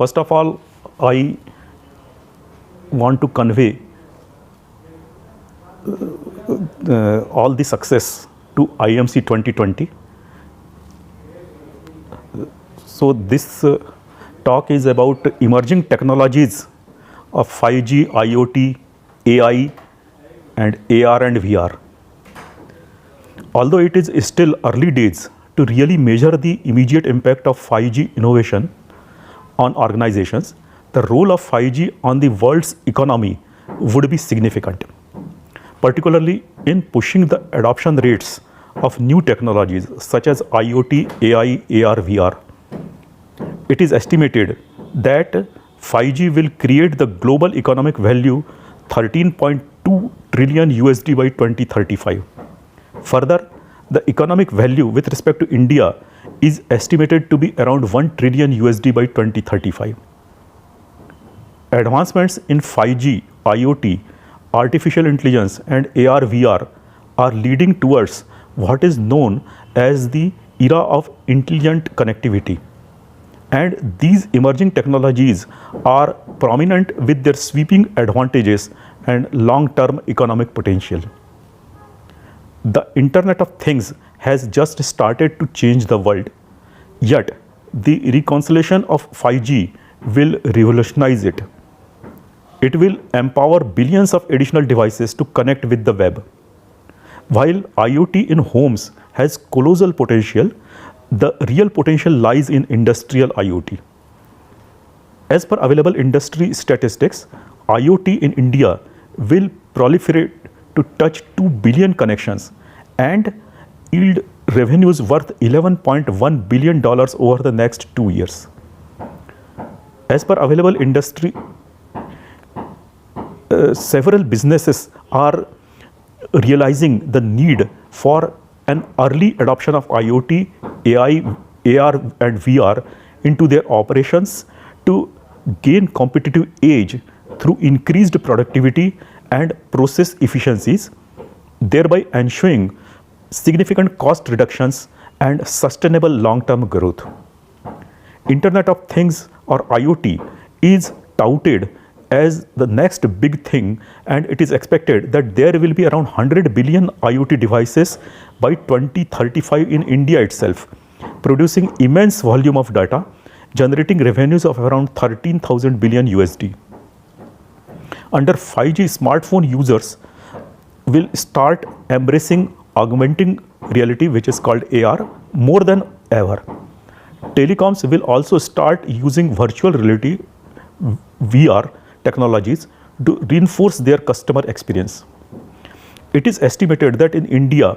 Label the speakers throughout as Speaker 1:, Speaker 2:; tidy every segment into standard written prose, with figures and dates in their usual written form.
Speaker 1: First of all, I want to convey all the success to IMC 2020. So this talk is about emerging technologies of 5G, IoT, AI and AR and VR. Although it is still early days to really measure the immediate impact of 5G innovation on organizations, the role of 5G on the world's economy would be significant, particularly in pushing the adoption rates of new technologies such as IoT, AI, AR, VR. It is estimated that 5G will create the global economic value $13.2 trillion by 2035. Further, the economic value with respect to India is estimated to be around $1 trillion by 2035. Advancements in 5G, IoT, artificial intelligence and AR, VR are leading towards what is known as the era of intelligent connectivity. And these emerging technologies are prominent with their sweeping advantages and long-term economic potential. The Internet of Things has just started to change the world, yet the reconciliation of 5G will revolutionize it. It will empower billions of additional devices to connect with the web. While IoT in homes has colossal potential, the real potential lies in industrial IoT. As per available industry statistics, IoT in India will proliferate to touch 2 billion connections and yield revenues worth $11.1 billion over the next 2 years. As per available industry, several businesses are realizing the need for an early adoption of IoT, AI, AR and VR into their operations to gain competitive edge through increased productivity and process efficiencies, thereby ensuring significant cost reductions and sustainable long-term growth. Internet of Things or IoT is touted as the next big thing, and it is expected that there will be around 100 billion IoT devices by 2035 in India itself, producing immense volume of data, generating revenues of around 13,000 billion USD. Under 5G, smartphone users will start embracing augmenting reality, which is called AR, more than ever. Telecoms will also start using virtual reality, VR technologies to reinforce their customer experience. It is estimated that in India,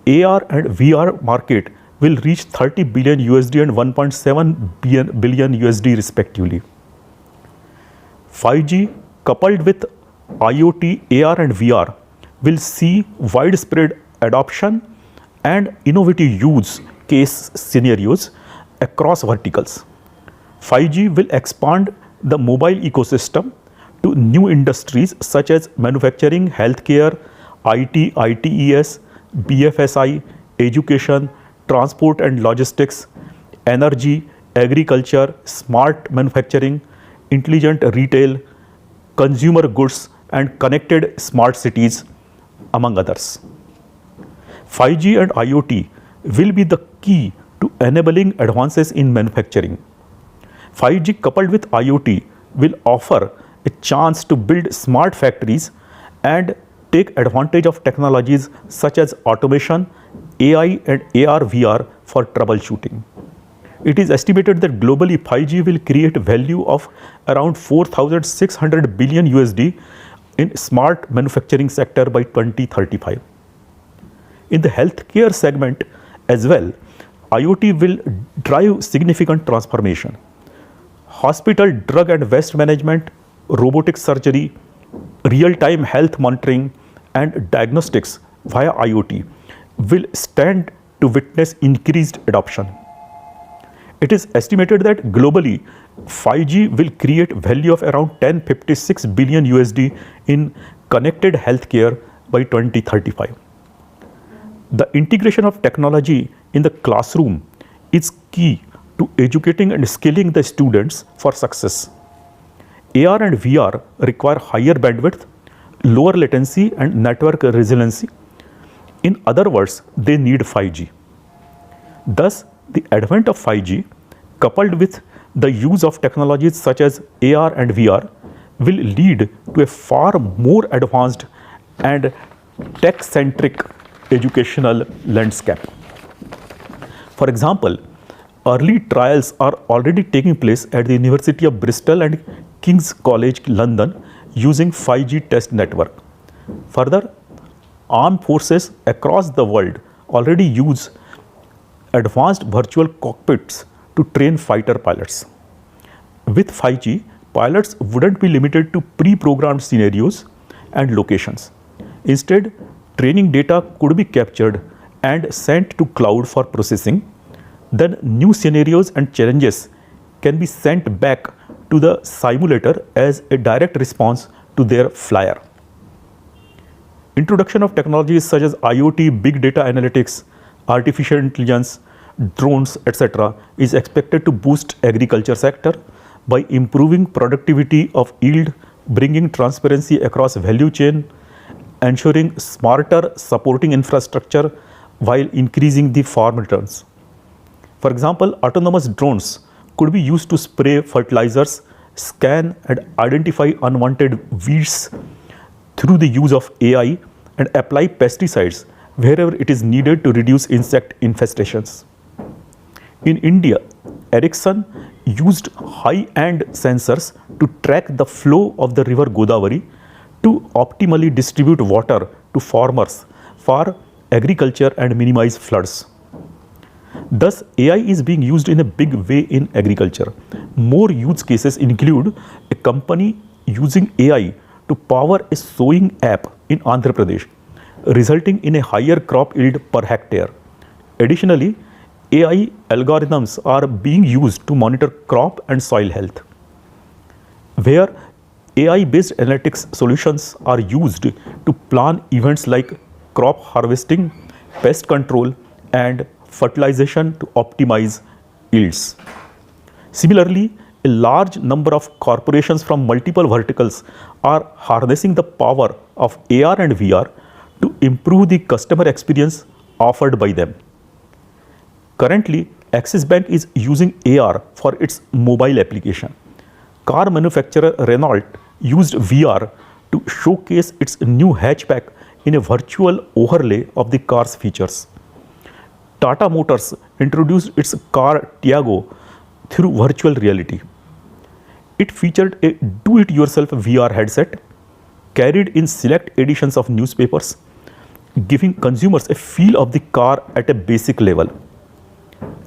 Speaker 1: AR and VR market will reach 30 billion USD and 1.7 billion USD respectively. 5G coupled with IoT, AR and VR will see widespread adoption and innovative use case scenarios across verticals. 5G will expand the mobile ecosystem to new industries such as manufacturing, healthcare, IT, ITES, BFSI, education, transport and logistics, energy, agriculture, smart manufacturing, intelligent retail, consumer goods and connected smart cities, among others. 5G and IoT will be the key to enabling advances in manufacturing. 5G coupled with IoT will offer a chance to build smart factories and take advantage of technologies such as automation, AI and AR, VR for troubleshooting. It is estimated that globally 5G will create value of around 4,600 billion USD in smart manufacturing sector by 2035. In the healthcare segment as well, IoT will drive significant transformation. Hospital drug and waste management, robotic surgery, real-time health monitoring and diagnostics via IoT will stand to witness increased adoption. It is estimated that globally 5G will create value of around 1056 billion USD in connected healthcare by 2035. The integration of technology in the classroom is key to educating and skilling the students for success. AR and VR require higher bandwidth, lower latency, and network resiliency. In other words, they need 5G. Thus, the advent of 5G, coupled with the use of technologies such as AR and VR, will lead to a far more advanced and tech-centric educational landscape. For example, early trials are already taking place at the University of Bristol and King's College London using 5G test network. Further, armed forces across the world already use advanced virtual cockpits to train fighter pilots. With 5G, pilots wouldn't be limited to pre-programmed scenarios and locations. Instead, training data could be captured and sent to cloud for processing. Then new scenarios and challenges can be sent back to the simulator as a direct response to their flyer. Introduction of technologies such as IoT, big data analytics, artificial intelligence, drones, etc. is expected to boost agriculture sector by improving productivity of yield, bringing transparency across value chain, ensuring smarter supporting infrastructure while increasing the farm returns. For example, autonomous drones could be used to spray fertilizers, scan and identify unwanted weeds through the use of AI, and apply pesticides wherever it is needed to reduce insect infestations. In India, Ericsson used high-end sensors to track the flow of the river Godavari to optimally distribute water to farmers for agriculture and minimize floods. Thus, AI is being used in a big way in agriculture. More use cases include a company using AI to power a sowing app in Andhra Pradesh, resulting in a higher crop yield per hectare. Additionally, AI algorithms are being used to monitor crop and soil health, where AI-based analytics solutions are used to plan events like crop harvesting, pest control, and fertilization to optimize yields. Similarly, a large number of corporations from multiple verticals are harnessing the power of AR and VR to improve the customer experience offered by them. Currently, Axis Bank is using AR for its mobile application. Car manufacturer Renault used VR to showcase its new hatchback in a virtual overlay of the car's features. Tata Motors introduced its car Tiago through virtual reality. It featured a do-it-yourself VR headset carried in select editions of newspapers, giving consumers a feel of the car at a basic level.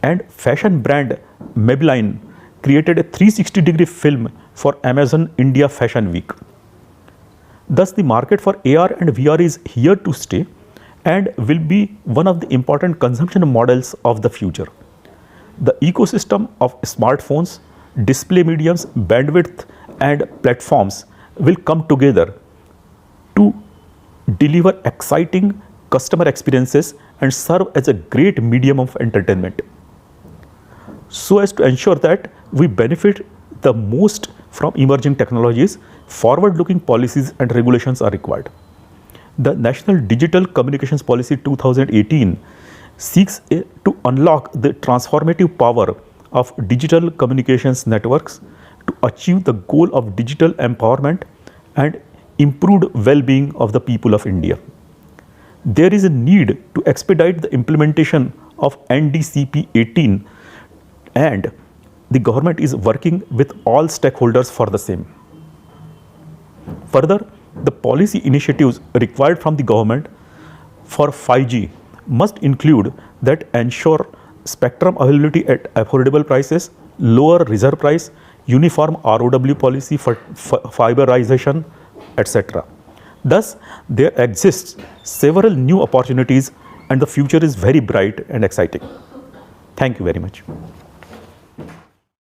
Speaker 1: And fashion brand Maybelline created a 360-degree film for Amazon India Fashion Week. Thus, the market for AR and VR is here to stay and will be one of the important consumption models of the future. The ecosystem of smartphones, display mediums, bandwidth, and platforms will come together to deliver exciting customer experiences and serve as a great medium of entertainment, so as to ensure that we benefit the most from emerging technologies. Forward-looking policies and regulations are required. The National Digital Communications Policy 2018 seeks to unlock the transformative power of digital communications networks to achieve the goal of digital empowerment and improved well-being of the people of India. There is a need to expedite the implementation of NDCP 18, and the government is working with all stakeholders for the same. Further, the policy initiatives required from the government for 5G must include that ensure spectrum availability at affordable prices, lower reserve price, uniform ROW policy for fiberization, etc. Thus, there exists several new opportunities and the future is very bright and exciting. Thank you very much.